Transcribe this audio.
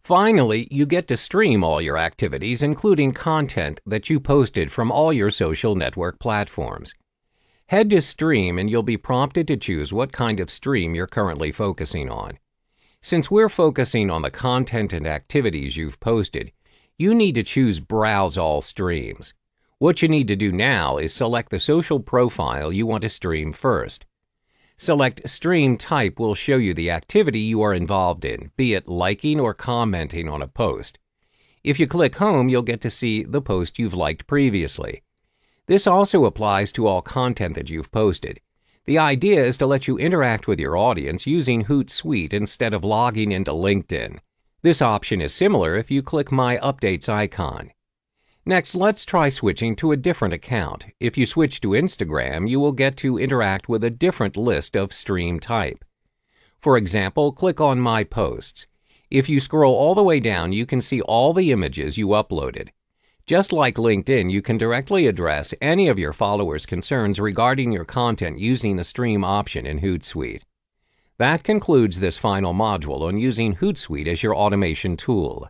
Finally, you get to stream all your activities, including content that you posted from all your social network platforms. Head to Stream and you'll be prompted to choose what kind of stream you're currently focusing on. Since we're focusing on the content and activities you've posted, you need to choose Browse All Streams. What you need to do now is select the social profile you want to stream first. Select Stream Type will show you the activity you are involved in, be it liking or commenting on a post. If you click Home, you'll get to see the post you've liked previously. This also applies to all content that you've posted. The idea is to let you interact with your audience using Hootsuite instead of logging into LinkedIn. This option is similar if you click My Updates icon. Next, let's try switching to a different account. If you switch to Instagram, you will get to interact with a different list of stream type. For example, click on My Posts. If you scroll all the way down, you can see all the images you uploaded. Just like LinkedIn, you can directly address any of your followers' concerns regarding your content using the Stream option in Hootsuite. That concludes this final module on using Hootsuite as your automation tool.